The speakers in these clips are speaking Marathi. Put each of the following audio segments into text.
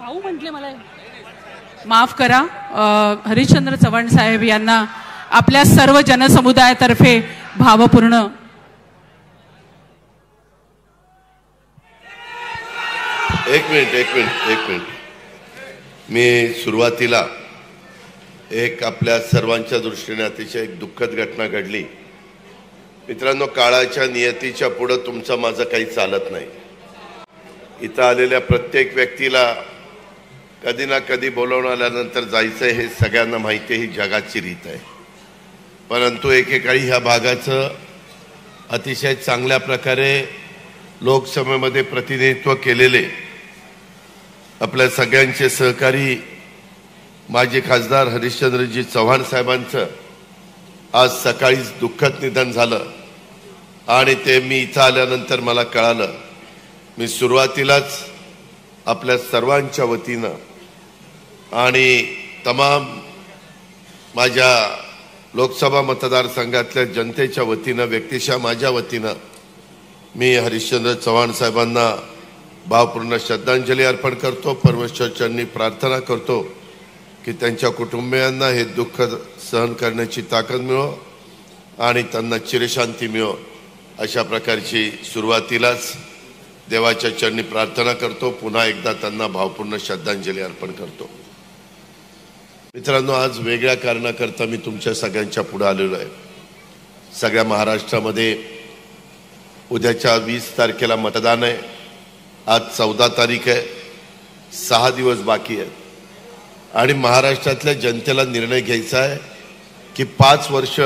भाऊ म्हटले मला माफ करा. हरिश्चंद्र चव्हाण साहेब यांना आपल्या सर्व जनसमुदायातर्फे भावपूर्ण एक मिनिट मी सुरुवातीला एक आपल्या सर्वांच्या दृष्टीने अतिशय एक दुःखद घटना घडली. मित्रांनो, काळाच्या नियतीच्या पुढे तुमचं माझं काही चालत नाही. इथं आलेल्या प्रत्येक व्यक्तीला कधी ना कधी बोलावून आल्यानंतर जायचं हे सगळ्यांना माहिती आहे, ही जगाची रीत आहे. परंतु एकेकाळी ह्या भागाचं अतिशय चांगल्या प्रकारे लोकसभेमध्ये प्रतिनिधित्व केलेले आपल्या सगळ्यांचे सहकारी माजी खासदार हरिश्चंद्रजी चव्हाण साहेबांचं आज सकाळीच दुःखद निधन झालं आणि ते मी इथं आल्यानंतर मला कळालं. मी सुरुवातीलाच आपल्या सर्वांच्या वतीनं आणि तमाम माझ्या लोकसभा मतदारसंघातल्या जनतेच्या वतीनं, व्यक्तिशः माझ्या वतीनं मी हरिश्चंद्र चव्हाण साहेबांना भावपूर्ण श्रद्धांजली अर्पण करतो. परमेश्वरचरणी प्रार्थना करतो की त्यांच्या कुटुंबियांना हे दुःख सहन करण्याची ताकद मिळो आणि त्यांना चिरशांती मिळो, अशा प्रकारची सुरुवातीलाच देवाच्या चरणी प्रार्थना करतो. पुन्हा एकदा त्यांना भावपूर्ण श्रद्धांजली अर्पण करतो. मित्रांनो, आज वेगळ्या कारणाकरता मी तुमच्या सगळ्यांच्या पुढे आलेलो आहे. सगळ्या महाराष्ट्रामध्ये उद्याच्या 20 तारखेला मतदान आहे. आज 14 तारीख आहे. 6 दिवस बाकी आहेत आणि महाराष्ट्रातल्या जनतेला निर्णय घ्यायचा आहे की 5 वर्ष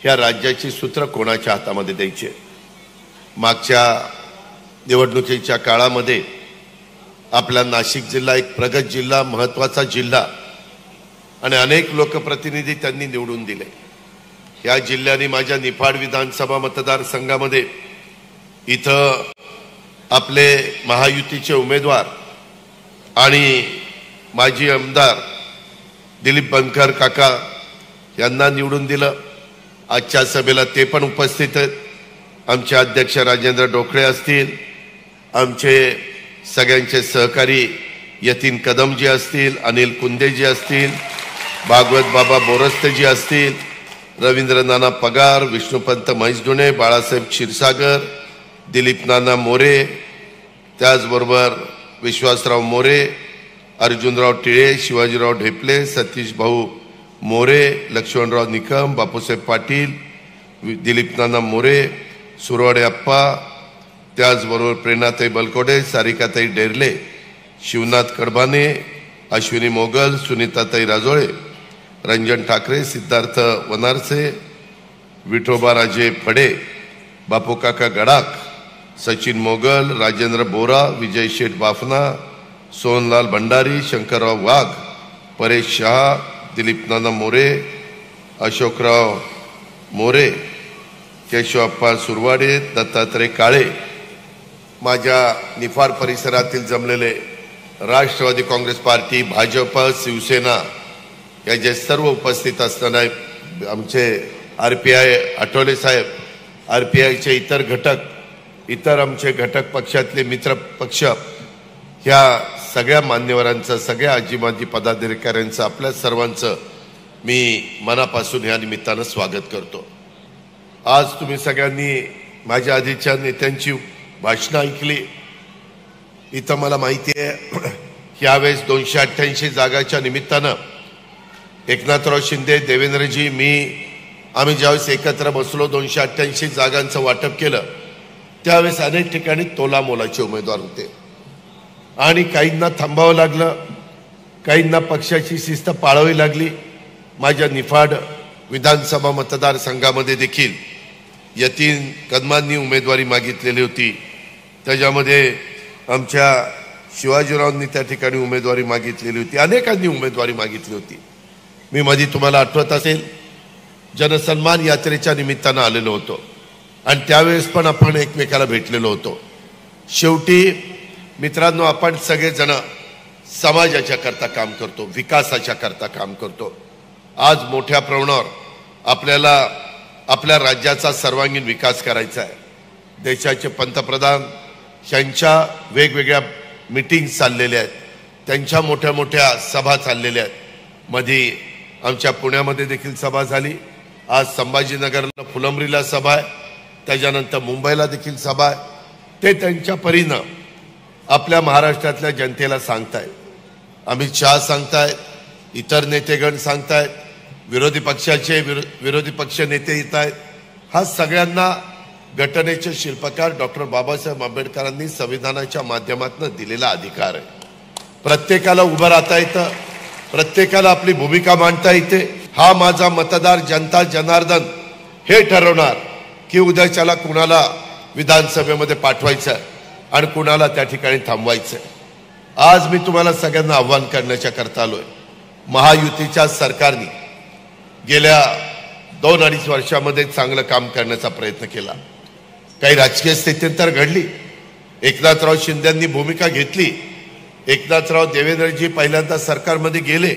ह्या राज्याची सूत्र कोणाच्या हातामध्ये द्यायची. मागच्या निवडणुकीच्या काळामध्ये आपला नाशिक जिल्हा एक प्रगत जिल्हा, महत्त्वाचा जिल्हा आणि अनेक लोकप्रतिनिधी त्यांनी निवडून दिले. या जिल्ह्याने माझ्या निफाड विधानसभा मतदारसंघामध्ये इथं आपले महायुतीचे उमेदवार आणि माजी आमदार दिलीप बनकर काका यांना निवडून दिलं. आजच्या सभेला ते पण उपस्थित आहेत. आमचे अध्यक्ष राजेंद्र डोकळे असतील, आमचे सगळ्यांचे सहकारी यतीन कदमजी असतील, अनिल कुंदेजी असतील, भागवत बाबा बोरस्तेजी असतील, रवींद्र नाना पगार, विष्णुपंत म्हैसडुणे, बाळासाहेब क्षीरसागर, दिलीप नाना मोरे, त्याचबरोबर विश्वासराव मोरे, अर्जुनराव टिळे, शिवाजीराव ढेपले, सतीश भाऊ मोरे, लक्ष्मणराव निकम, बापूसाहेब पाटील, दिलीप नाना मोरे, सुरवाडे अप्पा, त्याचबरोबर प्रेरणाताई बलकोडे, सारिकाताई डेरले, शिवनाथ कडबाने, अश्विनी मोगल, सुनीताताई राजोळे, रंजन ठाकरे, सिद्धार्थ वनारसे, विठोबा राजे फडे, बापू काका गडाख, सचिन मोगल, राजेंद्र बोरा, विजय शेठ बाफना, सोनलाल भंडारी, शंकरराव वाघ, परेश शहा, दिलीप नाना मोरे, अशोकराव मोरे, केशवप्पा सुरवाडे, दत्तात्रय काळे, माझ्या निफाड परिसरातील जमलेले राष्ट्रवादी काँग्रेस पार्टी, भाजप, शिवसेना या जे सर्व उपस्थित असताना आमचे RPI आठवले साहेब, RPIचे इतर घटक, इतर आमचे घटक पक्षातले मित्र पक्ष, ह्या सगळ्या मान्यवरांचं, सगळ्या आजीमाजी पदाधिकाऱ्यांचं, आपल्या सर्वांचं मी मनापासून या निमित्तानं स्वागत करतो. आज तुम्ही सगळ्यांनी माझ्या आधीच्या नेत्यांची भाषणं ऐकली. इथं मला माहिती आहे यावेळेस 288 जागाच्या निमित्तानं एकनाथराव शिंदे, देवेंद्रजी, आम्ही ज्यावेळेस एकत्र बसलो 288 जागांचं वाटप केलं, त्यावेळेस अनेक ठिकाणी तोलामोलाचे उमेदवार होते आणि काहींना थांबावं लागलं, काहींना पक्षाची शिस्त पाळावी लागली. माझ्या निफाड विधानसभा मतदारसंघामध्ये देखील यतीन कदमांनी उमेदवारी मागितलेली होती. त्याच्यामध्ये आमच्या शिवाजीरावांनी त्या ठिकाणी उमेदवारी मागितलेली होती. अनेकांनी उमेदवारी मागितली होती. मी मध्ये तुम्हाला आठवत असेल जनसन्मान यात्रेच्या निमित्तानं आलेलो होतो आणि त्यावेळेस पण आपण एकमेकाला भेटलेलो होतो. शेवटी मित्रांनो, आपण सगळेजण समाजाच्या करता काम करतो, विकासाच्या करता काम करतो. आज मोठ्या प्रमाणावर आपल्याला आपल्या राज्याचा सर्वांगीण विकास करायचा आहे. देशाचे पंतप्रधान यांच्या वेगवेगळ्या मीटिंग चाललेल्या आहेत. त्यांच्या मोठ्या मोठ्या सभा चाललेल्या आहेत। मध्ये आमच्या पुण्यामध्ये देखील सभा झाली, आज संभाजीनगरला फुलंब्रीला सभा आहे, त्याच्यानंतर मुंबईला देखील सभा आहे। ते त्यांच्या परीनं आपल्या महाराष्ट्रातल्या जनतेला सांगतायत, अमित शहा सांगतायत, इतर नेतेगण सांगतायत, विरोधी पक्ष नेते येत आहेत। हा सगळ्यांना घटनेचे शिल्पकार डॉक्टर बाबासाहेब आंबेडकरांनी संविधानाच्या माध्यमातून दिलेला अधिकार आहे। प्रत्येकाला उभं राहता येतं, प्रत्येकाला आपली भूमिका मांडता येते। हा माझा मतदार जनता जनार्दन हे ठरवणार की उद्याच्याला कुणाला विधानसभेमध्ये पाठवायचं आणि कुणाला त्या ठिकाणी थांबवायचं। आज मी तुम्हाला सगळ्यांना आव्हान करण्याच्या करता आलोय। महायुतीच्या सरकारने गेल्या 2-2.5 वर्षामध्ये चांगलं काम करण्याचा प्रयत्न केला। काही राजकीय स्थित्यंतर घडली, एकनाथराव शिंदेंनी भूमिका घेतली, एकनाथराव देवेंद्रजी पहिल्यांदा सरकारमध्ये गेले,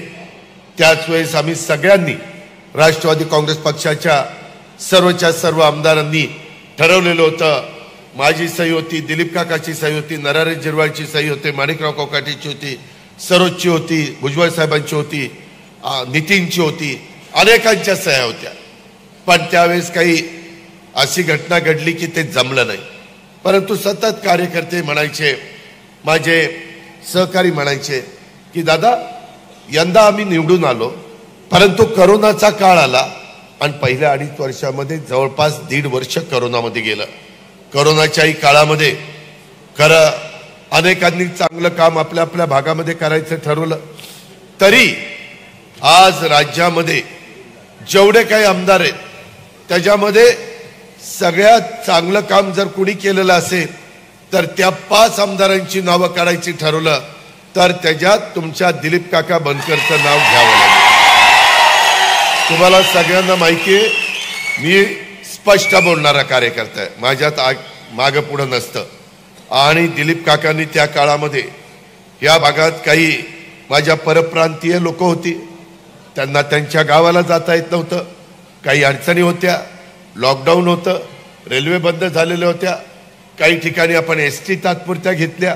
त्याच वेळेस आम्ही सगळ्यांनी राष्ट्रवादी काँग्रेस पक्षाच्या सर्वच्या सर्व आमदारांनी ठरवलेलं होतं। माझी सही होती, दिलीप काकाची सही होती, नरहरी झिरवाळची सही होती, माणिकराव कोकाटेची होती, सरोजची होती, भुजबळ साहेबांची होती, नितीनची होती, अनेकांच्या सह्या होत्या। पण त्यावेळेस काही अशी घटना घडली की ते जमलं नाही। परंतु सतत कार्यकर्ते म्हणायचे, माझे सहकारी म्हणायचे की दादा यंदा आम्ही निवडून आलो, परंतु करोनाचा काळ आला आणि पहिल्या 2.5 वर्षामध्ये जवळपास 1.5 वर्ष करोनामध्ये गेलं। करोनाच्याही काळामध्ये खरं अनेकांनी चांगलं काम आपल्या आपल्या भागामध्ये करायचं ठरवलं, तरी आज राज्यामध्ये जेवढे काही आमदार आहेत त्याच्यामध्ये सगळ्यात चांगलं काम जर कुणी केलेलं असेल तर त्या 5 आमदारांची नावं काढायची ठरवलं तर त्याच्यात तुमच्या दिलीप काका बनकरचं नाव घ्यावं लागेल। तुम्हाला सगळ्यांना माहिती आहे, मी स्पष्ट बोलणारा कार्यकर्ता आहे, माझ्यात मागं पुढं नसतं। आणि दिलीप काकांनी त्या काळामध्ये या भागात काही माझ्या परप्रांतीय लोक होती, त्यांना त्यांच्या गावाला जाता येत नव्हतं, काही अडचणी होत्या, लॉकडाऊन होतं, रेल्वे बंद झालेल्या होत्या, काही ठिकाणी आपण एसटी तात्पुरत्या घेतल्या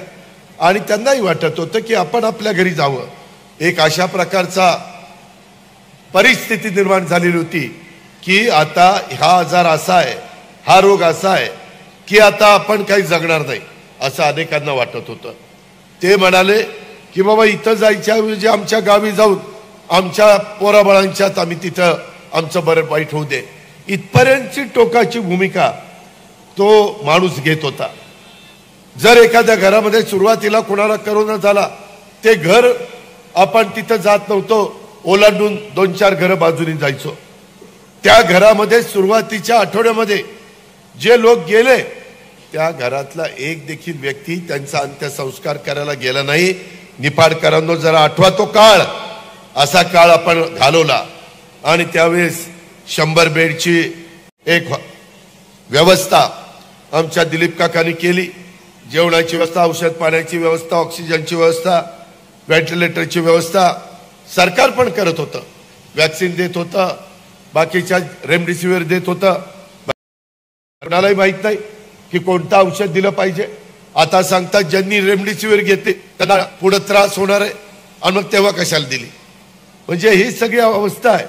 आणि त्यांनाही वाटत होतं की आपण आपल्या घरी जावं। एक अशा प्रकारचा परिस्थिती निर्माण झालेली होती की आता हा आजार असा आहे, हा रोग असा आहे की आता आपण काही जगणार नाही असं अनेकांना वाटत होतं। ते म्हणाले की बाबा इथं जायच्या ऐवजी आमच्या गावी जाऊन आमच्या पोराबाळांच्यात आम्ही तिथं आमचं बरं वाईट होऊ दे, इथपर्यंतची टोकाची भूमिका तो माणूस घेत होता। जर एखाद्या घरामध्ये सुरुवातीला कोणाला करोना झाला, ते घर आपण तिथं जात नव्हतो, ओलांडून 2-4 घरं बाजूने जायचो। त्या घरामध्ये सुरुवातीच्या आठवड्यामध्ये जे लोक गेले त्या घरातला एक देखील व्यक्ती त्यांचा अंत्यसंस्कार करायला गेला नाही। निफाडकरांनो जरा आठवा तो काळ, असा काळ आपण घालवला आणि त्यावेळेस 100 बेडची एक व्यवस्था आमच्या दिलीप काकांनी केली। जेवणाची व्यवस्था, औषध पाण्याची व्यवस्था, ऑक्सिजनची व्यवस्था, व्हेंटिलेटरची व्यवस्था सरकार पण करत होतं, वॅक्सिन देत होतं, बाकीच्या रेमडेसिवीर देत होतं। कोणालाही माहित नाही की कोणतं औषध दिलं पाहिजे। आता सांगतात ज्यांनी रेमडेसिवीर घेतली त्यांना पुढे त्रास होणार आहे आणि मग तेव्हा कशाला दिली, म्हणजे ही सगळी अवस्था आहे।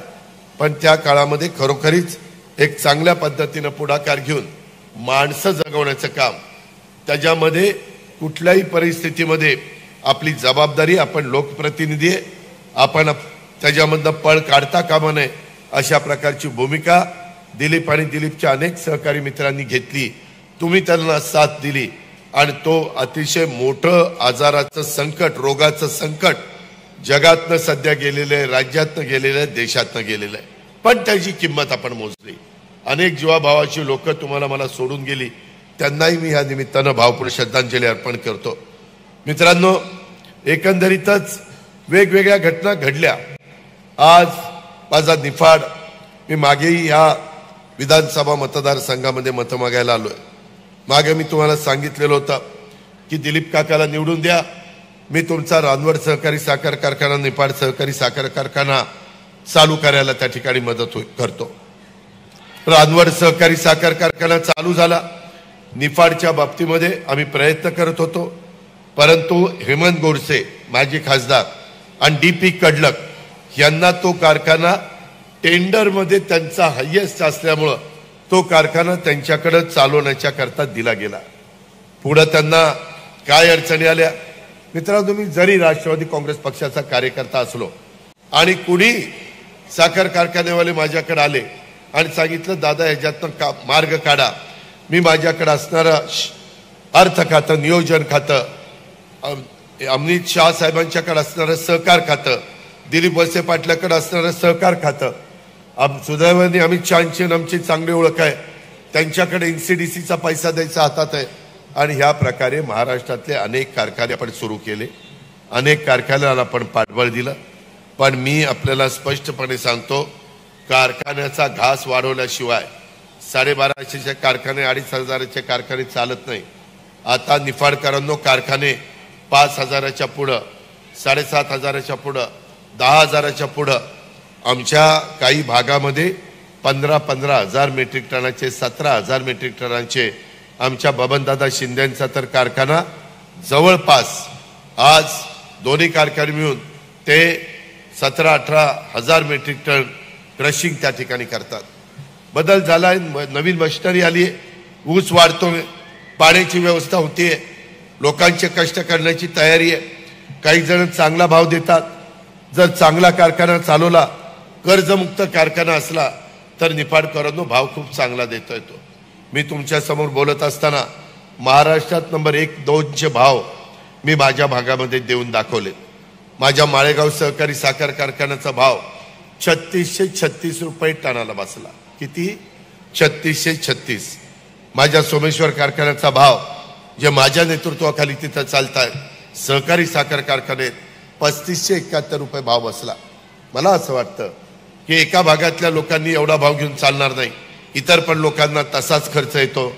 पण त्या काळामध्ये खरोखरीच एक चांगल्या पद्धतीनं पुढाकार घेऊन माणसं जगवण्याचं काम, त्याच्यामध्ये कुठल्याही परिस्थितीमध्ये आपली जबाबदारी, आपण लोकप्रतिनिधी आहे, आपण त्याच्यामधनं पळ काढता कामा नये अशा प्रकारची भूमिका दिलीप आणि दिलीपच्या अनेक सहकारी मित्रांनी घेतली। तुम्ही त्यांना साथ दिली आणि तो अतिशय मोठं आजाराचं संकट, रोगाचं संकट जगातनं सध्या गेलेलं आहे, राज्यातनं गेलेलं आहे, देशातनं गेलेलं आहे, पण त्याची किंमत आपण मोजली। अनेक जीवाभावाची लोक तुम्हाला मला सोडून गेली, त्यांनाही मी या निमित्तानं भावपूर्ण श्रद्धांजली अर्पण करतो। मित्रांनो, एकंदरीतच वेगवेगळ्या घटना घडल्या। आज माझा निफाड, मी मागेही या विधानसभा मतदारसंघामध्ये मतं मागायला आलोय। मागे मी तुम्हाला सांगितलेलं होतं की दिलीप काकाला निवडून द्या, मी तुमचा रानवड सहकारी साखर कारखाना, निफाड सहकारी साखर कारखाना चालू करायला त्या ठिकाणी मदत करतो। रानवड सहकारी साखर कारखाना चालू झाला, निफाडच्या बाबतीमध्ये आम्ही प्रयत्न करत होतो, परंतु हेमंत गोडसे माजी खासदार आणि DP कडलक यांना तो कारखाना टेंडरमध्ये त्यांचा हायेस्ट असल्यामुळं तो कारखाना त्यांच्याकडे चालवण्याच्या करता दिला गेला. पुढे त्यांना काय अडचणी आल्या मित्रांनो, तुम्ही जरी राष्ट्रवादी काँग्रेस पक्षाचा कार्यकर्ता असलो आणि कुणी साखर कारखानेवाले माझ्याकडे आले आणि सांगितलं दादा ह्याच्यातनं मार्ग काढा, मी माझ्याकडे असणारं अर्थ खातं, नियोजन खातं, अमित शाह साहेबांच्याकडे असणारं सहकार खातं, दिलीप वळसे पाटलाकडे असणारं सहकार खातं, सुदैवाने अमित शहाची आमची चांगली ओळख आहे, त्यांच्याकडे NCDCचा पैसा द्यायचा हातात आहे. आणि ह्या प्रकारे महाराष्ट्रातले अनेक कारखाने आपण सुरू केले, अनेक कारखान्याला आपण पाठबळ दिलं. पण मी आपल्याला स्पष्टपणे सांगतो, कारखान्याचा घास वाढवल्याशिवाय 1250चे कारखाने 2500चे कारखाने चालत नाही. आता निफाडकरांनो कारखाने 5000च्या पुढं, 7500च्या पुढं, 10000च्या पुढं, आमच्या काही भागामध्ये 15,000 मेट्रिक टनाचे, 17,000 मेट्रिक टनाचे आमच्या बबनदादा शिंदेचा तर कारखाना जवळपास आज दोन्ही कारखाने मिळून ते 17-18,000 मेट्रिक टन क्रशिंग त्या ठिकाणी करतात. बदल झालाय, नवीन मशिनरी आली आहे, ऊस वाढतोय, पाण्याची व्यवस्था होतीये, लोकांचे कष्ट करण्याची तयारी आहे. काही जण चांगला भाव देतात. जर चांगला कारखाना चालवला, कर्जमुक्त कारखाना असला तर निफाडकरांनो भाव खूप चांगला देता येतो. मी तुमच्या समोर बोलत असताना महाराष्ट्रात नंबर 1-2चे भाव मी माझ्या भागामध्ये देऊन दाखवले. माझ्या माळेगाव सहकारी साखर कारखान्याचा भाव 3636 रुपये टनाला बसला. किती? 3636. माझ्या सोमेश्वर कारखान्याचा भाव जे माझ्या नेतृत्वाखाली तिथं चालतात सहकारी साखर कारखान्यात 3571 रुपये भाव बसला. मला असं वाटतं की एका भागातल्या लोकांनी एवढा भाव घेऊन चालणार नाही. इतर पण लोकांना तसाच खर्च येतो,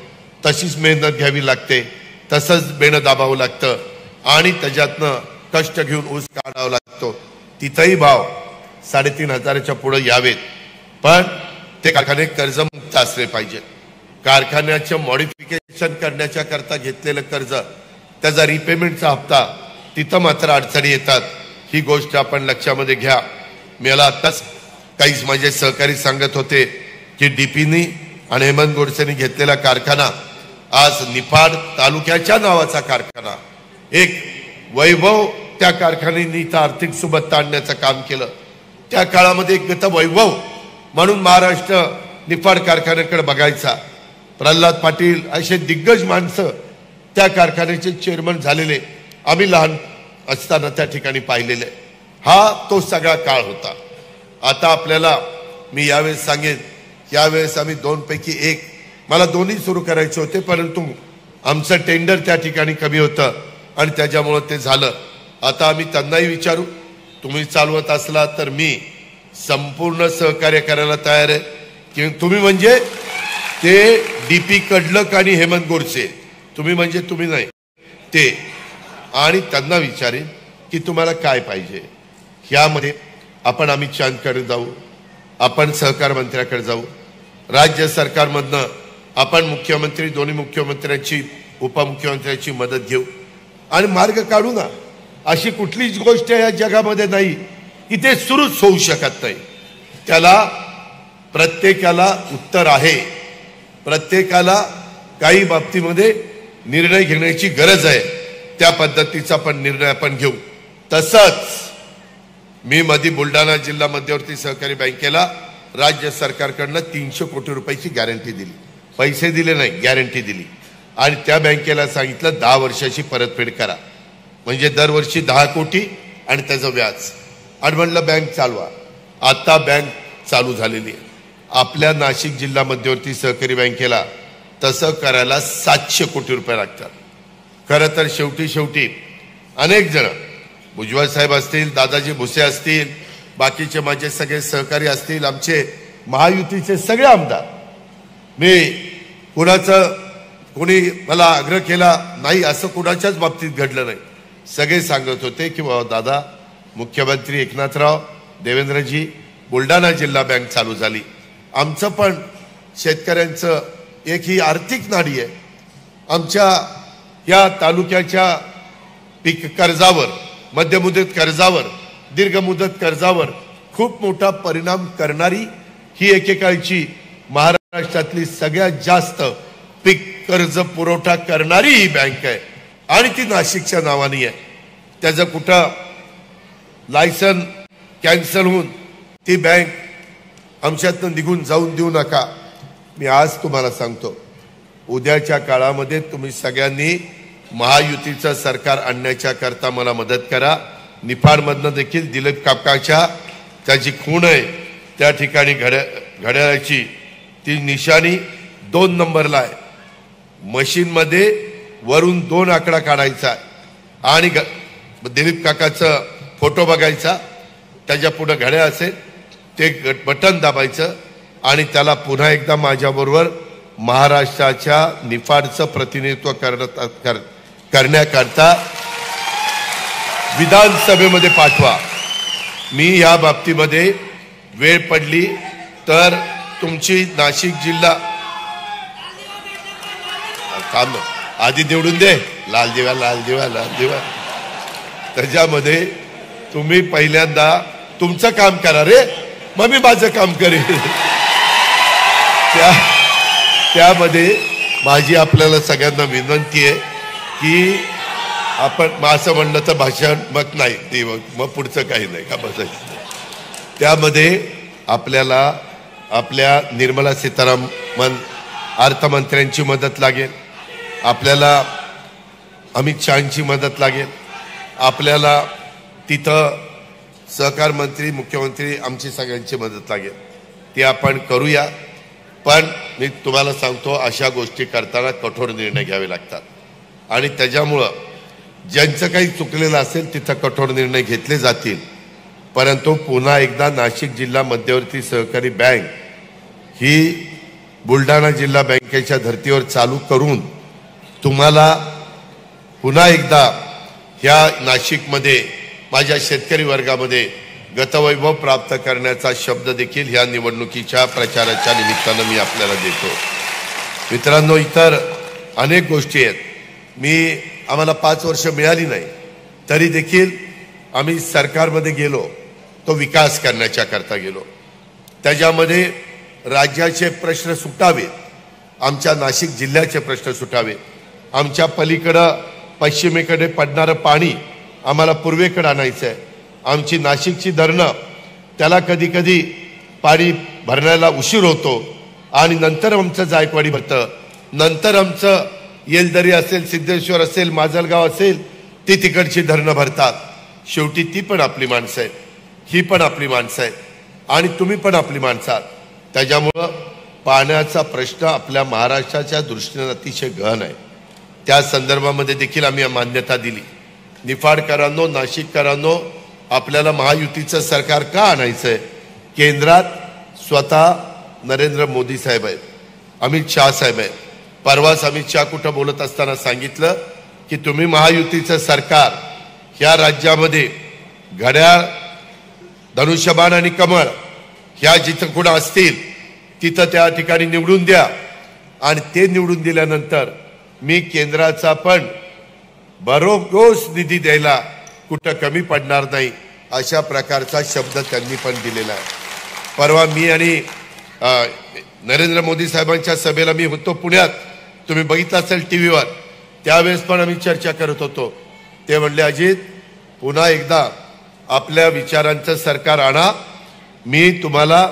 तशीच मेहनत घ्यावी लागते, तसंच बेणं दाबावं लागतं आणि त्याच्यातनं कष्ट घेऊन ऊस काढावा लागतो. तिथंही भाव 3500च्या पुढे यावेत. पण ते कारखाने कर्जमुक्त असले पाहिजे. कारखान्याचं मॉडिफिकेशन करण्याच्या करता घेतलेलं कर्ज, त्याचा रिपेमेंटचा हप्ता, तिथं मात्र अडचणी येतात. ही गोष्ट आपण लक्षामध्ये घ्या. मला आताच काहीच माझे सहकारी सांगत होते की DPनी आणि हेमंत गोडसेनी घेतलेला कारखाना आज निफाड तालुक्याच्या नावाचा कारखाना, एक वैभव त्या कारखान्याने इथं आर्थिक सुबत्ता आणण्याचं काम केलं. त्या काळामध्ये एक गत वैभव म्हणून महाराष्ट्र निफाड कारखान्याकडे बघायचा. प्रल्हाद पाटील असे दिग्गज माणसं त्या कारखान्याचे चेअरमन झालेले आम्ही लहान असताना त्या ठिकाणी पाहिलेले. हा तो सगळा काळ होता. आता आपल्याला मी यावेळेस सांगेन, यावेळेस आम्ही 2 पैकी 1, मला दोन्ही सुरू करायचे होते, परंतु आमचं टेंडर त्या ठिकाणी कमी होतं आणि त्याच्यामुळं ते झालं. आता आम्ही त्यांनाही विचारू, तुम्ही चालवत असला तर मी संपूर्ण सहकार्य करायला तयार आहे. की तुम्ही म्हणजे ते DP कडलक आणि हेमंत गोडसे, तुम्ही म्हणजे तुम्ही नाही ते. आणि त्यांना विचारेन की तुम्हाला काय पाहिजे. ह्यामध्ये आपण अमित शहाकडे जाऊ, आपण सहकार मंत्र्याकडे जाऊ, राज्य सरकारमधनं आपण मुख्यमंत्री, दोन्ही मुख्यमंत्र्यांची, उपमुख्यमंत्र्यांची मदत घेऊ आणि मार्ग काढू ना. अशी कुठलीच गोष्ट या जगामध्ये नाही की ते सुरूच होऊ शकत नाही. त्याला प्रत्येकाला उत्तर आहे. प्रत्येकाला काही बाबतीमध्ये निर्णय घेण्याची गरज आहे. त्या पद्धतीचा पण निर्णय आपण घेऊ. तसंच मी मध्ये बुलढाणा जिल्हा मध्यवर्ती सहकारी बँकेला राज्य सरकारकडनं 300 कोटी रुपयाची गॅरंटी दिली. पैसे दिले नाही, गॅरंटी दिली. आणि त्या बँकेला सांगितलं 10 वर्षाची परतफेड करा, म्हणजे दरवर्षी 10 कोटी आणि त्याचं व्याज. आणि म्हणलं बँक चालवा. आता बँक चालू झालेली आहे. आपल्या नाशिक जिल्हा मध्यवर्ती सहकारी बँकेला तसं करायला 700 कोटी रुपये लागतात. खरं तर शेवटी अनेक जण, भुजबळ साहेब असतील, दादाजी भुसे असतील, बाकीचे माझे सगळे सहकारी असतील, आमचे महायुतीचे सगळे आमदार, मी कोणी मला आग्रह केला नाही असं कुणाच्याच बाबतीत घडलं नाही. सगळे सांगत होते की बाबा दादा, मुख्यमंत्री एकनाथराव, देवेंद्रजी, बुलढाणा जिल्हा बँक चालू झाली. आमचं पण शेतकऱ्यांचं एक ही आर्थिक नाडी आहे. आमच्या या तालुक्याच्या पीक कर्जावर मध्यमुदत कर्जावर, दीर्घ मुदत कर्जावर खूप मोठा परिणाम करणारी ही एकेकाळची महाराष्ट्रातली सगळ्यात जास्त पीक कर्ज पुरवठा करणारी ही बँक आहे आणि ती नाशिकच्या नावाने आहे. त्याचं कुठं लायसन कॅन्सल होऊन ती बँक आमच्यातनं निघून जाऊन देऊ नका. मी आज तुम्हाला सांगतो, उद्याच्या काळामध्ये तुम्ही सगळ्यांनी महायुतीचं सरकार आणण्याच्या करता मला मदत करा. निफाडमधनं देखील दिलीप काकाच्या त्याची खूण आहे त्या ठिकाणी घड्याळाची ती निशाणी 2 नंबरला आहे. मशीनमध्ये वरून 2 आकडा काढायचा आणि दिलीप काकाचा फोटो बघायचा, त्याच्या पुढे घड्याळ असेल ते बटन दाबायचं आणि त्याला पुन्हा एकदा माझ्याबरोबर महाराष्ट्राच्या निफाडचं प्रतिनिधित्व करण्याकरता विधानसभेमध्ये पाठवा. मी या बाबतीमध्ये वेळ पडली तर तुमची नाशिक जिल्हा काम आधी निवडून दे, लाल दिवा लाल दिवा लाल दिवा, त्याच्यामध्ये तुम्ही पहिल्यांदा तुमचं काम करा रे, मग मी माझं काम करेन. त्यामध्ये माझी आपल्याला सगळ्यांना विनंती आहे की आपण असं म्हणलं तर भाषण मग नाही ते मग पुढचं काही नाही का बसायचं. त्यामध्ये आपल्याला आपल्या निर्मला सीतारामन अर्थमंत्र्यांची मदत लागेल, आपल्याला अमित शहांची मदत लागेल, आपल्याला तिथं सहकार मंत्री मुख्यमंत्री आमची सगळ्यांची मदत लागेल. ती आपण करूया. पण मी तुम्हाला सांगतो, अशा गोष्टी करताना कठोर निर्णय घ्यावे लागतात आणि त्याच्यामुळं ज्यांचं काही चुकलेलं असेल तिथं कठोर निर्णय घेतले जातील. परंतु पुन्हा एकदा नाशिक जिल्हा मध्यवर्ती सहकारी बँक ही बुलढाणा जिल्हा बँकेच्या धर्तीवर चालू करून तुम्हाला पुन्हा एकदा ह्या नाशिकमध्ये माझ्या शेतकरी वर्गामध्ये गतवैभव प्राप्त करण्याचा शब्द देखील ह्या निवडणुकीच्या प्रचाराच्या निमित्तानं मी आपल्याला देतो. मित्रांनो, इतर अनेक गोष्टी आहेत. आम्हाला 5 वर्ष मिळाली नाही तरी देखील आम्ही सरकारमध्ये गेलो, तो विकास करण्याच्या करता गेलो. त्याच्यामध्ये राज्याचे प्रश्न सुटावेत, आमच्या नाशिक जिल्ह्याचे प्रश्न सुटावेत. आमच्या पलीकडं पश्चिमेकडे पडणारं पाणी आम्हाला पूर्वेकडे आणायचं आहे. आमची नाशिकची धरणं त्याला कधी कधी पाणी भरण्याला उशीर होतो आणि नंतर आमचं जायकवाडी भरतं, नंतर आमचं येलदरी असेल, सिद्धेश्वर असेल, माजलगाव असेल, ती तिकडची धरणं भरतात. शेवटी ती पण आपली माणसं आहेत, ही पण आपली माणसं आहेत आणि तुम्ही पण आपली माणसं आहात. त्याच्यामुळं पाण्याचा प्रश्न आपल्या महाराष्ट्राच्या दृष्टीने अतिशय गहन आहे. त्या संदर्भामध्ये देखील आम्ही मान्यता दिली. निफाडकरांनो, नाशिककरांनो, आपल्याला महायुतीचं सरकार का आणायचं आहे? केंद्रात स्वतः नरेंद्र मोदी साहेब आहेत, अमित शहा साहेब आहेत. परवाच अमित शहा कुठं बोलत असताना सांगितलं की तुम्ही महायुतीचं सरकार ह्या राज्यामध्ये घड्याळ, धनुष्यबाण आणि कमळ ह्या जिथं कुठं असतील तिथं त्या ठिकाणी निवडून द्या आणि ते निवडून दिल्यानंतर मी केंद्राचा पण भरघोस निधी द्यायला कुठं कमी पडणार नाही, अशा प्रकारचा शब्द त्यांनी पण दिलेला आहे. परवा मी आणि नरेंद्र मोदी साहेबांच्या सभेला मी होतो पुण्यात, तुम्ही बघितलं असेल टीव्हीवर, त्यावेळेस पण आम्ही चर्चा करत होतो. ते म्हणले, अजित पुन्हा एकदा आपल्या विचारांचं सरकार आणा, मी तुम्हाला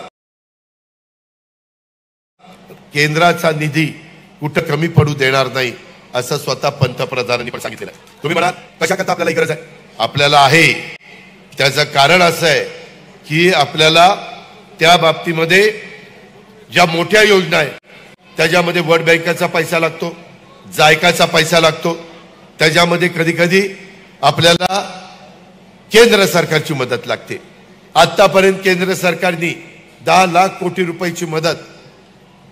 केंद्राचा निधी कुठं कमी पडू देणार नाही, असं स्वतः पंतप्रधानांनी पण सांगितलेलं आहे. तुम्ही म्हणा कशा करता आपल्याला गरज आहे? आपल्याला आहे. त्याचं कारण असं आहे की आपल्याला त्या बाबतीमध्ये ज्या मोठ्या योजना आहेत त्याच्यामध्ये वर्ल्ड बँकेचा पैसा लागतो, जायकाचा पैसा लागतो, त्याच्यामध्ये कधी कधी आपल्याला केंद्र सरकारची मदत लागते. आतापर्यंत केंद्र सरकारने 10 लाख कोटी रुपयाची मदत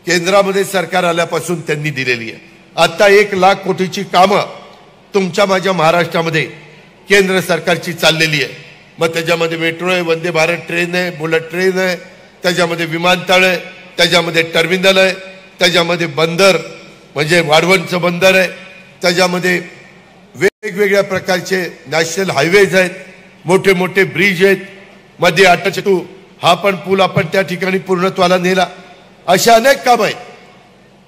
केंद्रामध्ये सरकार आल्यापासून त्यांनी दिलेली आहे. आता 1 लाख कोटीची कामं तुमच्या माझ्या महाराष्ट्रामध्ये केंद्र सरकारची चाललेली आहे. मग त्याच्यामध्ये मेट्रो आहे, वंदे भारत ट्रेन आहे, बुलेट ट्रेन आहे, त्याच्यामध्ये विमानतळ आहे, त्याच्यामध्ये टर्मिनल आहे, त्याच्यामध्ये बंदर म्हणजे वाढवणचं बंदर आहे, त्याच्यामध्ये वेगवेगळ्या प्रकारचे नॅशनल हायवेज आहेत. मोठे मोठे ब्रिज आहेत, मध्ये अटचतू हा पण पूल आपण त्या ठिकाणी पूर्णत्वाला नेला. अशा अनेक कामं आहेत.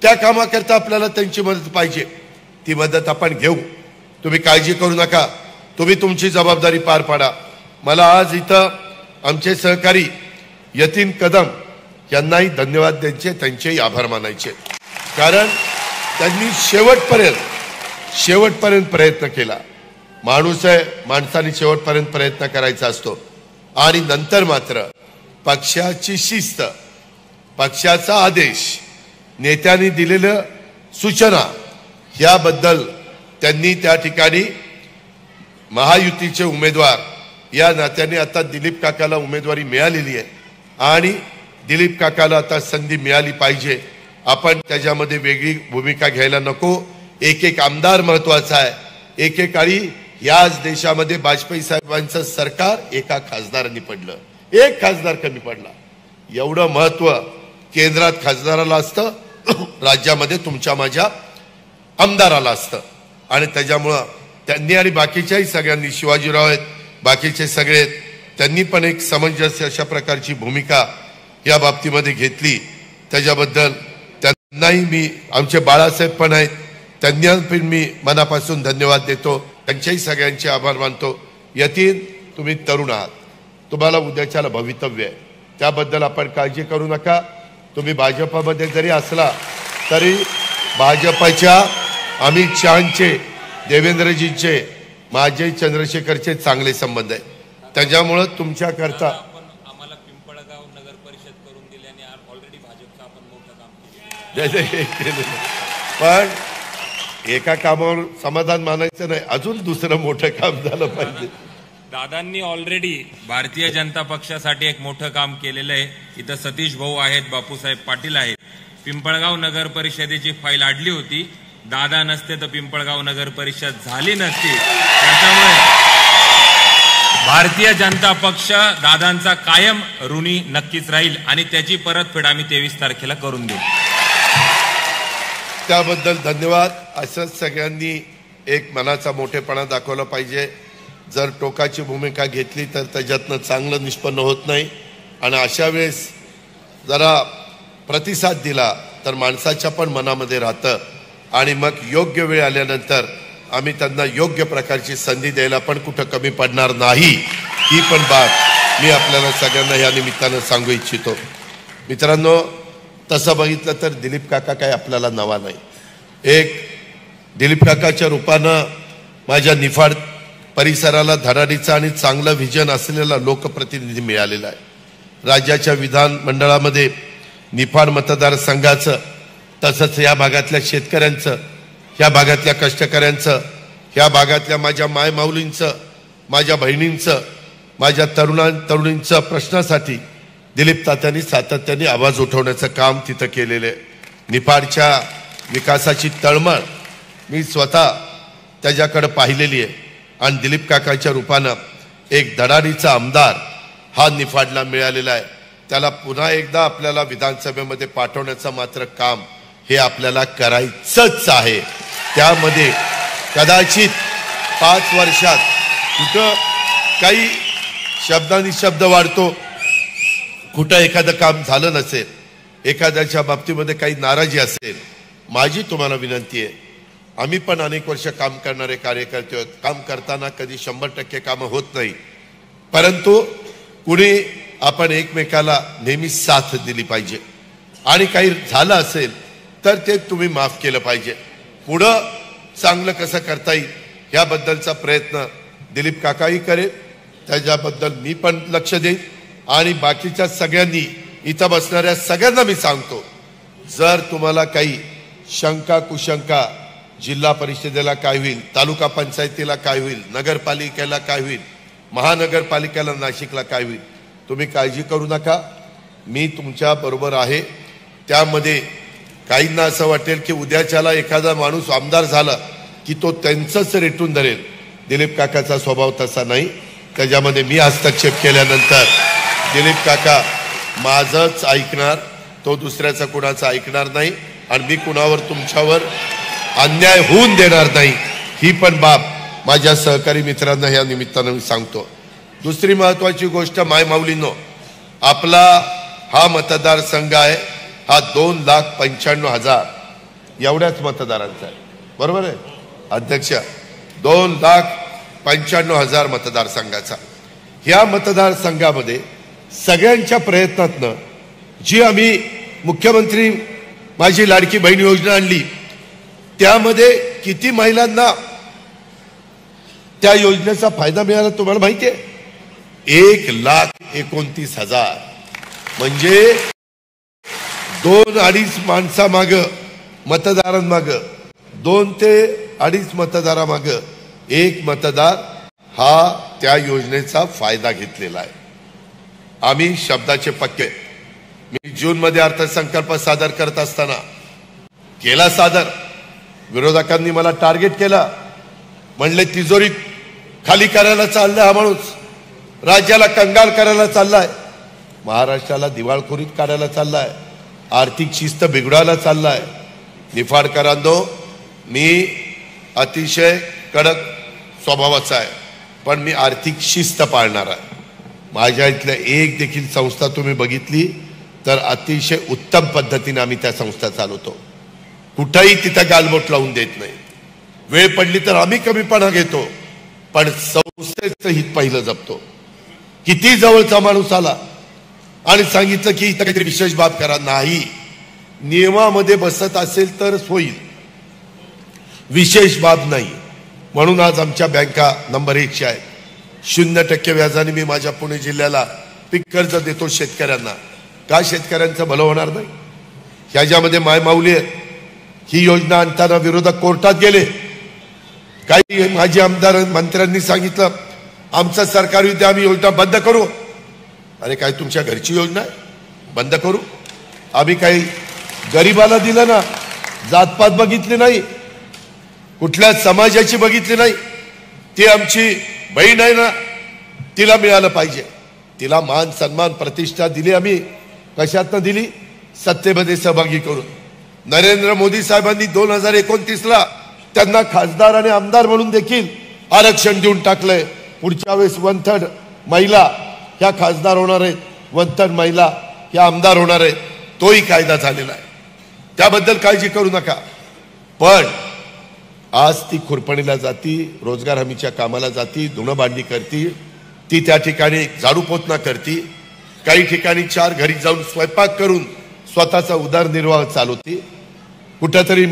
त्या कामाकरता आपल्याला त्यांची मदत पाहिजे, ती मदत आपण घेऊ. तुम्ही काळजी करू नका, तुम्ही तुमची जबाबदारी पार पाडा. मला आज इथं आमचे सहकारी यतीन कदम यांनाही धन्यवाद द्यायचे, त्यांचेही आभार मानायचे. कारण त्यांनी शेवटपर्यंत प्रयत्न केला. माणूस आहे, माणसाने शेवटपर्यंत प्रयत्न करायचा असतो. आणि नंतर मात्र पक्षाची शिस्त, पक्षाचा आदेश, नेत्यांनी दिलेलं सूचना याबद्दल त्यांनी त्या ठिकाणी महायुतीचे उमेदवार या नात्याने आता दिलीप काकाला उमेदवारी मिळालेली आहे आणि दिलीप काकाला आता संधी मिळाली पाहिजे. आपण त्याच्यामध्ये वेगळी भूमिका घ्यायला नको. एक एक आमदार महत्वाचा आहे. एकेकाळी याच देशामध्ये वाजपेयी साहेबांचं सरकार एका खासदारांनी पडलं, एक खासदार कमी पडला. एवढं महत्व केंद्रात खासदाराला असतं, राज्यामध्ये तुमच्या माझ्या आमदाराला असतं. आणि त्याच्यामुळं त्यांनी आणि बाकीच्याही सगळ्यांनी, शिवाजीराव आहेत, बाकीचे सगळे, त्यांनी पण एक समंजस्य अशा प्रकारची भूमिका या बाबतीमध्ये घेतली. त्याच्याबद्दल त्यांनाही मी, आमचे बाळासाहेब पण आहेत, त्यांना पण मी मनापासून धन्यवाद देतो. त्यांच्याही सगळ्यांचे आभार मानतो. यतीन, तुम्ही तरुण आहात, तुम्हाला उद्याच्याला भवितव्य आहे, त्याबद्दल आपण काळजी करू नका. तुम्ही भाजपामध्ये जरी असला तरी भाजपच्या अमित शहाचे, देवेंद्रजींचे, माझे चंद्रशेखरचे चांगले संबंध आहेत. त्याच्यामुळं तुमच्याकरता आम्हाला पिंपळगाव नगर परिषद करून दिल्याने ऑलरेडी भाजपचं आपण मोठं काम केलं. पण एका कामावर समाधान मानायचं नाही, अजून दुसरं मोठं काम झालं पाहिजे. दादांनी ऑलरेडी भारतीय जनता पक्षासाठी एक मोठं काम केलेलं आहे. इथं सतीश भाऊ आहेत, बापूसाहेब पाटील आहेत. पिंपळगाव नगर परिषदेची फाईल अडली होती. दादा नसते तर पिंपळगाव नगर परिषद झाली नसती. त्याच्यामुळे भारतीय जनता पक्ष दादांचा कायम ऋणी नक्कीच राहील आणि त्याची परतफेड आम्ही 23 तारखेला करून देऊ. त्याबद्दल धन्यवाद. असंच सगळ्यांनी एक मनाचा मोठेपणा दाखवला पाहिजे. जर टोकाची भूमिका घेतली तर त्याच्यातनं चांगलं निष्पन्न होत नाही. आणि अशा वेळेस जरा प्रतिसाद दिला तर माणसाच्या पण मनामध्ये राहतं. आणि मग योग्य वेळ आल्यानंतर आम्ही त्यांना योग्य प्रकारची संधी द्यायला पण कुठं कमी पडणार नाही. ही पण बात मी आपल्याला सगळ्यांना या निमित्तानं सांगू इच्छितो. मित्रांनो, तसं बघितलं तर दिलीप काका काय आपल्याला नवा नाही. एक दिलीप काकाच्या रूपानं माझ्या निफाड परिसराला धडाडीचा आणि चांगलं व्हिजन असलेला लोकप्रतिनिधी मिळालेला आहे. राज्याच्या विधानमंडळामध्ये निफाड मतदारसंघाचं, तसंच या भागातल्या शेतकऱ्यांचं, ह्या भागातल्या कष्टकऱ्यांचं, ह्या भागातल्या माझ्या मायमाऊलींचं, माझ्या बहिणींचं, माझ्या तरुणींचं प्रश्नासाठी दिलीप तात्यांनी सातत्याने आवाज उठवण्याचं काम तिथं केलेलं आहे. निफाडच्या विकासाची तळमळ मी स्वतः त्याच्याकडे पाहिलेली आहे. आणि दिलीप काकाच्या रूपानं एक धडाडीचा आमदार हा निफाडला मिळालेला आहे. त्याला पुन्हा एकदा आपल्याला विधानसभेमध्ये पाठवण्याचं मात्र काम हे आपल्याला करायचंच आहे. त्यामध्ये कदाचित 5 वर्षात कुठं काही शब्दांनी शब्द वाढतो, कुठं एखादं काम झालं नसेल, एखाद्याच्या बाबतीमध्ये काही नाराजी असेल, माझी तुम्हाला विनंती आहे, आम्ही पण अनेक वर्ष काम करणारे कार्यकर्ते आहोत. काम करताना कधी 100% कामं होत नाही, परंतु कुणी आपण एकमेकाला नेहमी साथ दिली पाहिजे. आणि काही झालं असेल तर ते तुम्ही माफ केलं पाहिजे. पुढं चांगलं कसं करता येईल याबद्दलचा प्रयत्न दिलीप काकाही करेल, त्याच्याबद्दल मी पण लक्ष देईन. आणि बाकीच्या सगळ्यांनी, इथं बसणाऱ्या सगळ्यांना मी सांगतो, जर तुम्हाला काही शंका कुशंका, जिल्हा परिषदेला काय होईल, तालुका पंचायतीला काय होईल, नगरपालिकेला काय होईल, महानगरपालिकेला नाशिकला काय होईल, तुम्ही काळजी करू नका. मी तुमच्या बरोबर आहे. त्यामध्ये काहींना असं वाटेल की उद्याच्याला एखादा माणूस आमदार झाला की तो त्यांचंच रेटून धरेल. दिलीप काकाचा स्वभाव तसा नाही. त्याच्यामध्ये मी हस्तक्षेप केल्यानंतर दिलीप काका माझंच ऐकणार, तो दुसऱ्याचा कुणाचा ऐकणार नाही. आणि मी कुणावर, तुमच्यावर अन्याय होऊन देणार नाही. ही पण बाब माझ्या सहकारी मित्रांना या निमित्तानं मी सांगतो. दुसरी महत्वाची गोष्ट मायमाऊलींनो, आपला हा मतदारसंघ आहे हा 2,95,000 एवढ्याच मतदारांचा आहे, बरोबर आहे अध्यक्ष? 2,95,000 मतदारसंघाचा. ह्या मतदारसंघामध्ये सगळ्यांच्या प्रयत्नातनं जी आम्ही मुख्यमंत्री माझी लाडकी बहीण योजना आणली, त्यामध्ये किती महिलांना त्या योजनेचा फायदा मिळाला तुम्हाला माहिती आहे? 1,29,000. म्हणजे 2-2.5 माणसामाग मतदारांमाग 2 ते 2.5 मतदारामाग 1 मतदार हा त्या योजनेचा फायदा घेतलेला आहे. आम्ही शब्दाचे पक्के. मी जूनमध्ये अर्थसंकल्प सादर करत असताना केला सादर, विरोधकांनी मला टार्गेट केला, म्हणले तिजोरी खाली करायला चाललाय हा माणूस, राज्याला कंगाल करायला चाललाय, महाराष्ट्राला दिवाळखोरीत काढायला चाललाय, आर्थिक शिस्त बिघडायला चाललाय. निफाडकरांनो, मी अतिशय कडक स्वभावाचा आहे, पण मी आर्थिक शिस्त पाळणार आहे. माझ्या इथल्या एक देखील संस्था तुम्ही बघितली तर अतिशय उत्तम पद्धतीने आम्ही त्या संस्था चालवतो. कुठेही तिथं गालबोट लावून देत नाही. वेळ पडली तर आम्ही कमीपणा घेतो, पण संस्थेचं हित पहिलं जपतो. किती जवळचा माणूस आला आणि सांगितलं की इथं काहीतरी विशेष बाब करा, नाही, नियमामध्ये बसत असेल तरच होईल, विशेष बाब नाही. म्हणून आज आमच्या बँका नंबर 1 आहेत. 0% व्याजाने मी माझ्या पुणे जिल्ह्याला पीक कर्ज देतो शेतकऱ्यांना. का शेतकऱ्यांचं भलं होणार नाही? ह्याच्यामध्ये मायमाऊली आहे. ही योजना आणताना विरोधक कोर्टात गेले. काही माजी आमदार मंत्र्यांनी सांगितलं आमचं सरकार विरुद्ध आम्ही योजना बंद करू. अरे काय तुमच्या घरची योजना आहे बंद करू? आम्ही काही गरीबाला दिलं ना, जातपात बघितली नाही, कुठल्या समाजाची बघितली नाही. ती आमची बहीण आहे ना, तिला मिळालं पाहिजे. तिला मान सन्मान प्रतिष्ठा दिली. आम्ही कशातनं दिली? सत्तेमध्ये सहभागी करून. नरेंद्र मोदी साहेबांनी 2029ला त्यांना खासदार आणि आमदार म्हणून देखील आरक्षण देऊन टाकलंय. पुढच्या वेळेस 1/3 महिला ह्या खासदार होणार आहेत, 1/3 महिला ह्या आमदार होणार आहेत. तोही कायदा झालेला आहे, त्याबद्दल काळजी करू नका. पण आज ती खुरपणीला जाती, रोजगार हमीच्या कामाला जाती, धुणं भांडी करती, ती त्या ठिकाणी झाडू पोतना करती, काही ठिकाणी 4 घरी जाऊन स्वयंपाक करून स्वतःचा उदरनिर्वाह चालवती, कुठंतरी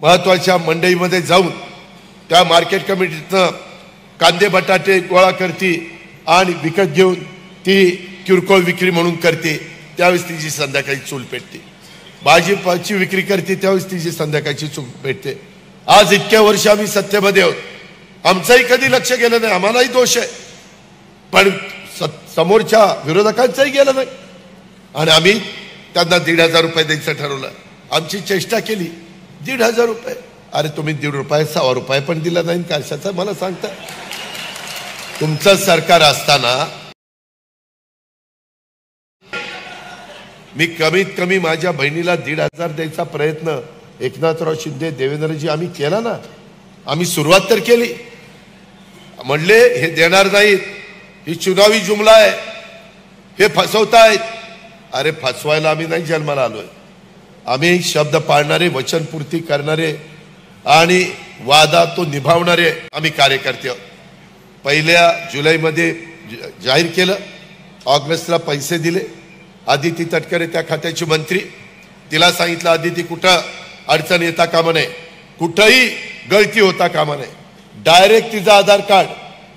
महत्वाच्या मंडईमध्ये जाऊन त्या मार्केट कमिटीतनं कांदे बटाटे गोळा करते आणि विकत घेऊन ती किरकोळ विक्री म्हणून करते. त्यावेळेस तिची संध्याकाळी चूल पेटते. भाजीपाची विक्री करते, त्यावेळेस तिची संध्याकाळची चूल पेटते. आज इतक्या वर्ष आम्ही सत्तेमध्ये आहोत, आमचंही कधी लक्ष गेलं नाही, आम्हालाही दोष आहे, पण समोरच्या विरोधकांचंही गेलं नाही. आणि आम्ही त्यांना 1,500 रुपये द्यायचं ठरवलं. आमची चेष्टा केली, 1,500 रुपये. अरे तुम्ही 1.5 रुपये 1.25 रुपये पण दिला नाही, कशाचं मला सांगता? तुमचं सरकार असताना मी कमीत कमी माझ्या बहिणीला 1,500 द्यायचा प्रयत्न एकनाथराव शिंदे, देवेंद्रजी आम्ही केला ना. आम्ही सुरुवात तर केली. म्हणले हे देणार नाहीत, ही चुनावी जुमला आहे, हे फसवतायत. अरे फसवायला आम्ही नाही जन्माला आलोय. आम्ही शब्द पाळणारे, वचनपूर्ती करणारे आणि वादा तो निभावणारे आम्ही कार्यकर्ते आहोत. 1 जुलैमध्ये जाहीर केलं, ऑगस्टला पैसे दिले. आदिती तटकरे त्या खात्याची मंत्री, तिला सांगितलं आदिती कुठं अडचण येता कामा नये, कुठंही गळती होता कामा नये. डायरेक्ट तिचं आधार कार्ड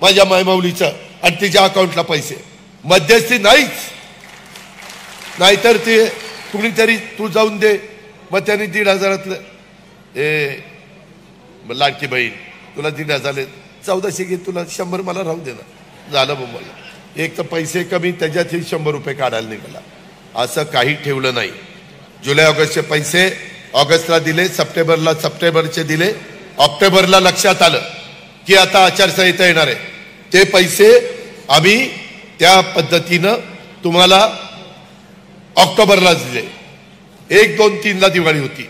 माझ्या मायमाऊलीचं आणि तिच्या अकाउंटला पैसे, मध्यस्थी नाहीच. नाहीतर ते कुणीतरी तू जाऊन दे, मग त्यांनी 1,500 लाडकी बहीण तुला 1,500 1400 घे, तुला 100 मला राहून दे ना. झालं मग मला एक तर पैसे कमी, त्याच्यातही 100 रुपये काढायला निघाला. असं काही ठेवलं नाही. जुलै ऑगस्टचे पैसे ऑगस्टला दिले, सप्टेंबरचे दिले. ऑक्टोबरला लक्षात आलं की आता आचारसंहिता येणार आहे, ते पैसे आम्ही त्या पद्धतीनं तुम्हाला ऑक्टोबरला दिले. 1, 2, 3ला दिवाळी होती.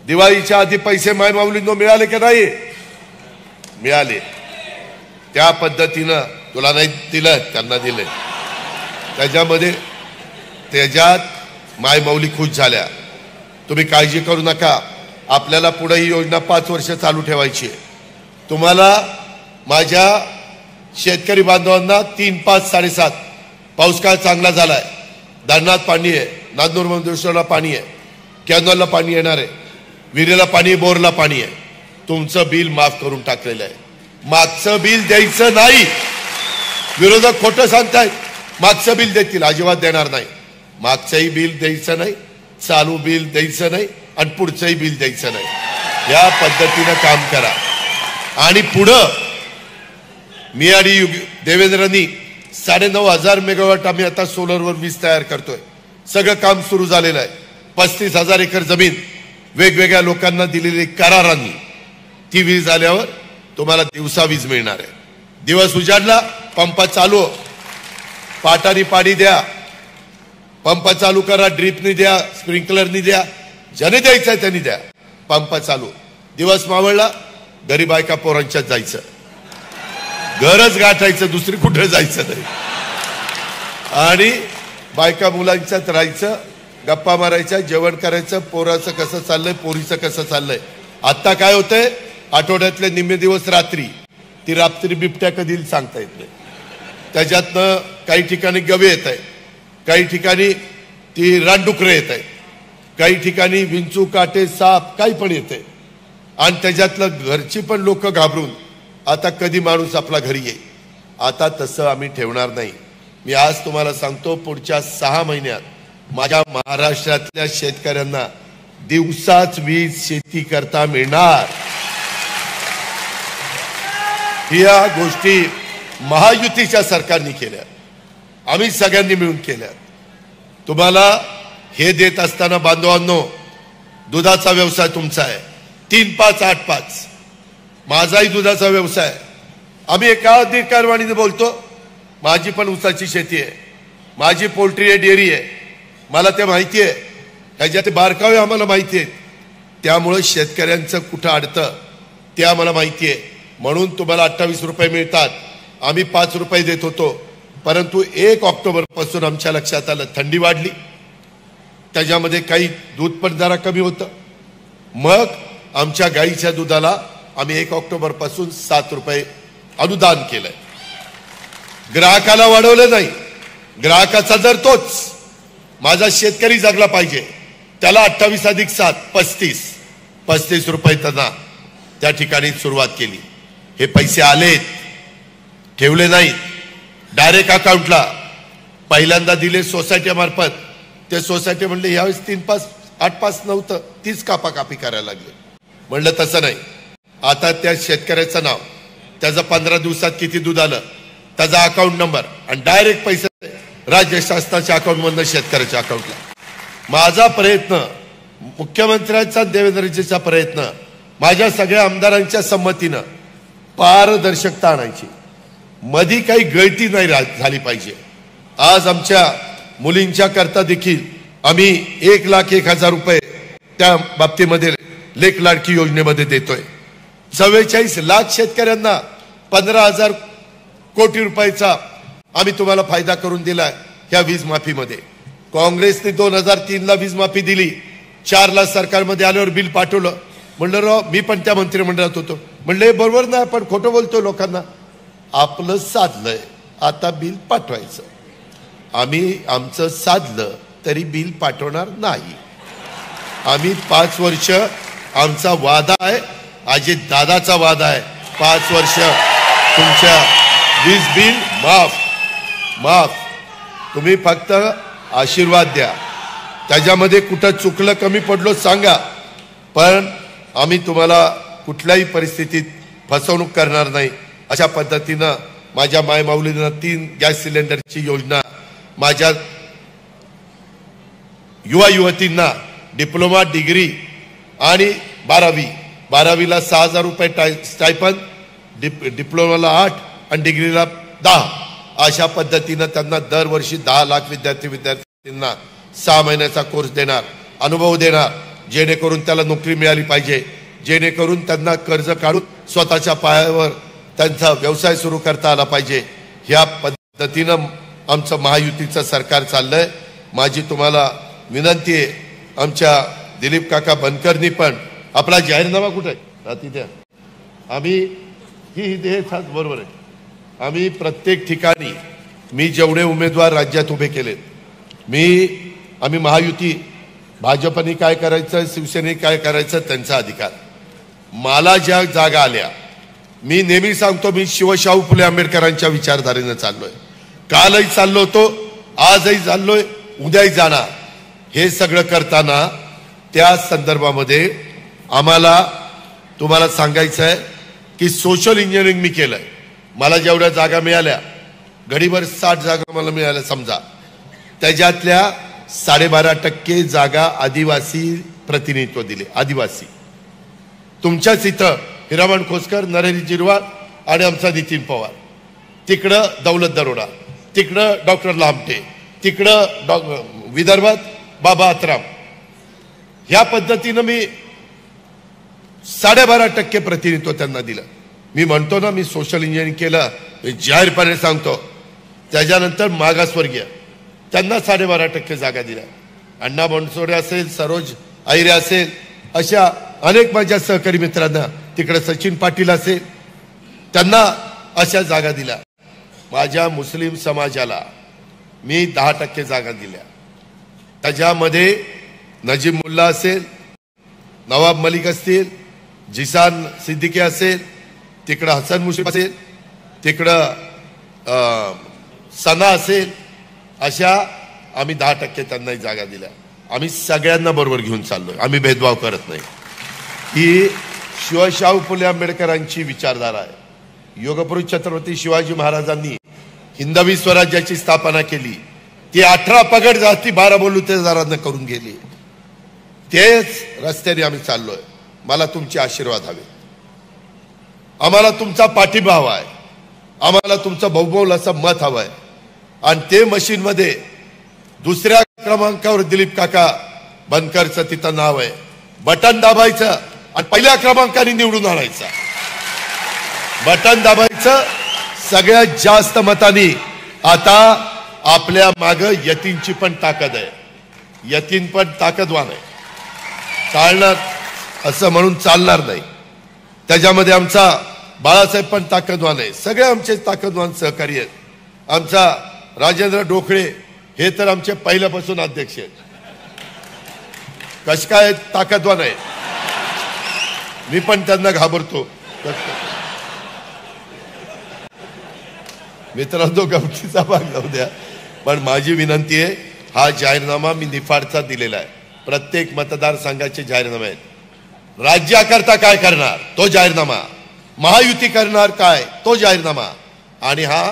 दिवाळीच्या आधी पैसे मायमाऊलींनो मिळाले की नाही? मिळाले. त्या पद्धतीनं तुला नाही दिलं, त्यांना दिले. त्याच्यात माय माऊली खुश झाल्या. तुम्ही काळजी करू नका, आपल्याला पुढे ही योजना 5 वर्ष चालू ठेवायची आहे. तुम्हाला माझ्या शेतकरी बांधवांना 3, 5, 7.5 पाऊस काळ चांगला झालाय. धरणात पाणी आहे, नांदूर मंदिरला पाणी आहे, कॅनॉलला पाणी येणार आहे, विहिरीला पाणी, बोरला पाणी आहे. तुमचं बिल माफ करून टाकलेलं आहे. मागचं बिल द्यायचं नाही. विरोधक खोटं सांगतायत, मागचं बिल देतील, अजिबात देणार नाही. मागचंही बिल द्यायचं नाही, चालू बिल द्यायचं नाही आणि पुढचंही बिल द्यायचं नाही. या पद्धतीनं काम करा. आणि पुढं मी आणि देवेंद्रनी 9,500 मेगावॉट आम्ही आता सोलरवर वीज तयार करतोय. सगळं काम सुरू झालेलं आहे. 35,000 एकर जमीन वेगवेगळ्या लोकांना दिलेली करारांनी ती वीज आल्यावर तुम्हाला दिवसा वीज मिळणार आहे. दिवस उजाडला, पंप चालू, पाटाने पाणी द्या, पंप चालू करा, ड्रिपनी द्या, स्प्रिंकलरनी द्या, ज्याने द्यायचं आहे त्यांनी द्या. पंप चालू, दिवस मावळला, घरी बायका पोरांच्यात जायचं, घरच गाठायचं, दुसरी कुठे जायचं नाही. आणि बायका मुलांच्यात राहायचं, गप्पा मारायच्या, जेवण करायचं, पोराचं कसं चाललंय, पोरीचं कसं चाललंय. आता काय होतंय, आठवड्यातले निम्मे दिवस रात्री, ती रात्री बिबट्या कधी सांगता येत नाही. त्याच्यातनं काही ठिकाणी गवे येत आहे, काही ठिकाणी ती रानडुकरं येत आहे, काही ठिकाणी विंचू, काटे, साप काही पण येते. आणि त्याच्यातलं घरची पण लोक घाबरून आता कधी माणूस आपला घरी येईल. आता तसं आम्ही ठेवणार नाही. मी आज तुम्हाला सांगतो, पुढच्या 6 महिन्यात माझ्या महाराष्ट्रातल्या शेतकऱ्यांना दिवसाच वीज शेती करता मिळणार. या गोष्टी महायुतीच्या सरकारने केल्या, आम्ही सगळ्यांनी मिळून केल्या. तुम्हाला हे देत असताना बांधवांनो, दुधाचा व्यवसाय तुमचा आहे, 3, 5, 8, 5. माझाही दुधाचा व्यवसाय. आम्ही एका अधिकारवाणीने बोलतो, माझी पण ऊसाची शेती आहे, माझी पोल्ट्री आहे, डेअरी आहे, मला ते माहिती आहे. ह्याच्यात बारकावे आम्हाला माहिती आहेत. त्यामुळे शेतकऱ्यांचं कुठं अडतं ते आम्हाला माहिती आहे. म्हणून तुम्हाला 28 रुपये मिळतात. आम्ही 5 रुपये देत होतो, परंतु 1 ऑक्टोबर पासून आमच्या लक्षात आलं थंडी वाढली, त्याच्यामध्ये काही दूध पण जरा कमी होतं. मग आमच्या गाईच्या दुधाला आम्ही 1 ऑक्टोबर पासून 7 रुपये अनुदान केलंय. ग्राहकाला वाढवलं नाही. ग्राहकाचा दर तोच. माझा शेतकरी जगला पाहिजे, त्याला 28 अधिक 7 35 रुपये त्यांना त्या ठिकाणी सुरुवात केली. हे पैसे आलेत, ठेवले नाहीत, डायरेक्ट अकाउंटला पहिल्यांदा दिले सोसायटी मार्फत. ते सोसायटी म्हणले यावेळेस 3, 5, 8, 5 नव्हतं, 30 कापाकापी करायला लागले. म्हणलं तसं नाही. आता त्या शेतकऱ्याचं नाव, त्याचं 15 दिवसात किती दूध आलं, त्याचा अकाउंट नंबर आणि डायरेक्ट पैसे राज्य शासनाच्या अकाउंटमधनं शेतकऱ्याच्या अकाउंटला. माझा प्रयत्न, मुख्यमंत्र्यांचा, देवेंद्रजीचा प्रयत्न, माझ्या सगळ्या आमदारांच्या संमतीनं पारदर्शकता आणायची, मधी काही गळती नाही झाली पाहिजे. आज आमच्या मुलींच्या करता देखील आम्ही 1,01,000 रुपये त्या बाबतीमध्ये लेक लाडकी योजनेमध्ये देतोय. 44 लाख शेतकऱ्यांना 15,000 कोटी रुपयाचा आम्ही तुम्हाला फायदा करून दिलाय ह्या वीज माफीमध्ये. काँग्रेसने 2003ला वीज माफी दिली, 4ला सरकारमध्ये आल्यावर बिल पाठवलं. म्हणलं राव, मी पण त्या मंत्रिमंडळात होतो, म्हणलं बरोबर नाही, आपण खोटं बोलतो लोकांना. आपलं साधलंय, आता बिल पाठवायचं. आम्ही आमचं साधलं तरी बिल पाठवणार नाही. आम्ही 5 वर्ष, आमचा वादा आहे, अजित दादाचा वादा आहे, 5 वर्ष तुमच्या वीज बिल माफ. तुम्ही फक्त आशीर्वाद द्या. त्याच्यामध्ये कुठं चुकलं, कमी पडलो सांगा, पण आम्ही तुम्हाला कुठल्याही परिस्थितीत फसवणूक करणार नाही. अशा पद्धतीनं माझ्या मायमाऊलीनं 3 गॅस सिलेंडरची योजना, माझ्या युवा युवतींना डिप्लोमा, डिग्री आणि 12वीला 6,000 रुपये स्टायपन, डिप्लोमाला 8 आणि डिग्रीला 10. अशा पद्धतीनं त्यांना दरवर्षी 10 लाख विद्यार्थ्यांना 6 महिन्याचा कोर्स देणार, अनुभव देणार, जेणेकरून त्याला नोकरी मिळाली पाहिजे, जेणेकरून त्यांना कर्ज काढून स्वतःच्या पायावर त्यांचा व्यवसाय सुरू करता आला पाहिजे. ह्या पद्धतीनं आमचं महायुतीचं सरकार चाललंय. माझी तुम्हाला विनंती आहे, आमच्या दिलीप काका बनकरनी पण आपला जाहीरनामा कुठे आहे तिथे आम्ही हे बरोबर आहे. आम्ही प्रत्येक ठिकाणी मी जेवढे उमेदवार राज्यात उभे केलेत, आम्ही महायुती, भाजपने काय करायचं, शिवसेनेने काय करायचं त्यांचा अधिकार. मला ज्या जागा आल्या, मी नेहमी सांगतो, मी शिवशाहू फुले आंबेडकरांच्या विचारधारेनं चाललोय. कालही चाललो होतो, आजही चाललोय, उद्याही जाणार. हे सगळं करताना त्या संदर्भामध्ये आम्हाला तुम्हाला सांगायचं आहे की सोशल इंजिनिअरिंग मी केलंय. मला जेवढ्या जागा मिळाल्या, घडीभर 60 जागा मला मिळाल्या समजा, त्याच्यातल्या 12.5% जागा आदिवासी प्रतिनिधित्व दिले. आदिवासी तुमच्याच इथं हिरामण खोसकर, नरहरी झिरवाळ आणि आमचा नितीन पवार, तिकडं दौलत दरोडा, तिकडं डॉक्टर लामटे, तिकडं विदर्भात बाबा आत्राम. ह्या पद्धतीनं मी 12.5% प्रतिनिधित्व त्यांना दिलं. मी म्हणतो ना, मी सोशल इंजिनिअरिंग केलं, जाहीरपणे सांगतो. त्याच्यानंतर मागासवर्गीय त्यांना 12.5% जागा दिल्या. अण्णा बनसोडे असेल, सरोज आहिरे असेल, अशा अनेक माझ्या सहकारी मित्रांना, तिकडे सचिन पाटील असेल, त्यांना अशा जागा दिल्या. माझ्या मुस्लिम समाजाला मी 10% जागा दिल्या. त्याच्यामध्ये नजीब मुल्ला असेल, नवाब मलिक असतील, जिसान सिद्दीकी असेल, तिकडं हसन मुश्रीफ असेल, तिकडं सना असेल, अशा आम्ही 10% त्यांनाही जागा दिल्या. आम्ही सगळ्यांना बरोबर घेऊन चाललोय, आम्ही भेदभाव करत नाही. ही शिवशाहू फुले आंबेडकरांची विचारधारा आहे. योगपुरुष छत्रपती शिवाजी महाराजांनी हिंदवी स्वराज्याची स्थापना केली. ती 18 पगड जास्ती 12 बलुतेदारांना करून गेली. तेच रस्त्याने आम्ही चाललोय. मला तुमचे आशीर्वाद हवे, आम्हाला तुमचा पाठिंबा हवा आहे, आम्हाला तुमचं बहुमोल असं मत हवं आहे. आणि ते मशीनमध्ये दुसऱ्या क्रमांकावर दिलीप काका बनकरचं तिथं नाव आहे. बटन दाबायचं आणि पहिल्या क्रमांकाने निवडून आणायचं. बटन दाबायचं, सगळ्यात जास्त मतांनी. आता आपल्या माग यतीनची पण ताकद आहे. यतीन पण ताकदवान आहे, चालणार असं म्हणून चालणार नाही. त्याच्यामध्ये आमचा बाळासाहेब पण ताकदवान आहे. सगळे आमचे ताकदवान सहकारी आहेत. आमचा राजेंद्र डोकळे हे तर आमचे पहिल्यापासून अध्यक्ष आहेत. कश काय ताकदवान आहे, मी पण त्यांना घाबरतो. मित्रांनो, गमतीचा भाग जाऊ द्या, पण माझी विनंती आहे, हा जाहीरनामा मी निफाडचा दिलेला आहे. प्रत्येक मतदारसंघाचे जाहीरनामे आहेत. राज्याकरता काय करणार तो जाहीरनामा, महायुती करणार काय तो जाहीरनामा, आणि हा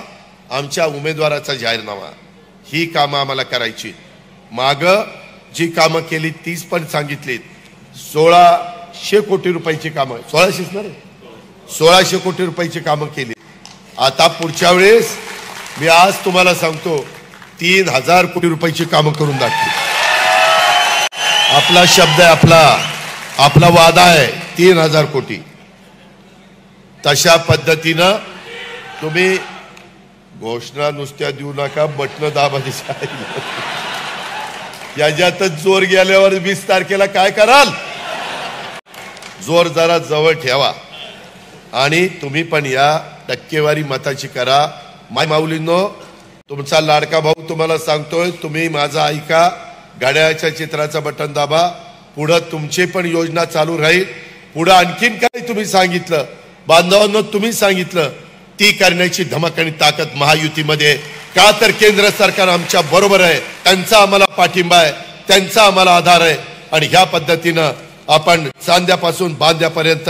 आमच्या उमेदवाराचा जाहीरनामा. ही कामं आम्हाला करायची. माग जी कामं केली तीच पण सांगितलीत. 1600 कोटी रुपयाची कामं, 1600 कोटी रुपयाची कामं केली. आता पुढच्या वेळेस मी आज तुम्हाला सांगतो, 3000 कोटी रुपयाची कामं करून दाखवली. आपला शब्द आहे, आपला वादा आहे 3000 कोटी. तशा पद्धतीनं तुम्ही घोषणा नुसत्या देऊ नका, बटन दाबा. याच्यातच जोर गेल्यावर 20 तारखेला काय कराल, जोर जरा जवळ ठेवा. आणि तुम्ही पण या टक्केवारी मताची करा. माय माऊलींनो, तुमचा लाडका भाऊ तुम्हाला सांगतोय, तुम्ही माझा ऐका, घड्याळाच्या चित्राचं बटन दाबा. पुढं तुमची पण योजना चालू राहील. पुढं आणखीन काय तुम्ही सांगितलं, बांधवांनो तुम्ही सांगितलं, ती करण्याची धमक आणि ताकद महायुतीमध्ये. का तर केंद्र सरकार आमच्या बरोबर आहे, त्यांचा आम्हाला पाठिंबा आहे, त्यांचा आम्हाला आधार आहे. आणि ह्या पद्धतीनं आपण चांद्यापासून बांध्यापर्यंत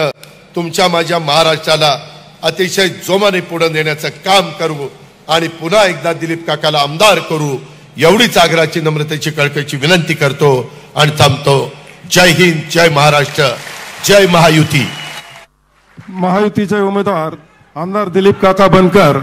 तुमच्या माझ्या महाराष्ट्राला अतिशय जोमाने पुढे नेण्याचं काम करू आणि पुन्हा एकदा दिलीप काकाला आमदार करू, एवढीच आग्रहाची, नम्रतेची, कळकळीची विनंती करतो आणि थांबतो. जय हिंद, जय महाराष्ट्र, जय महायुती. महायुतीचे उमेदवार आमदार दिलीप काका बनकर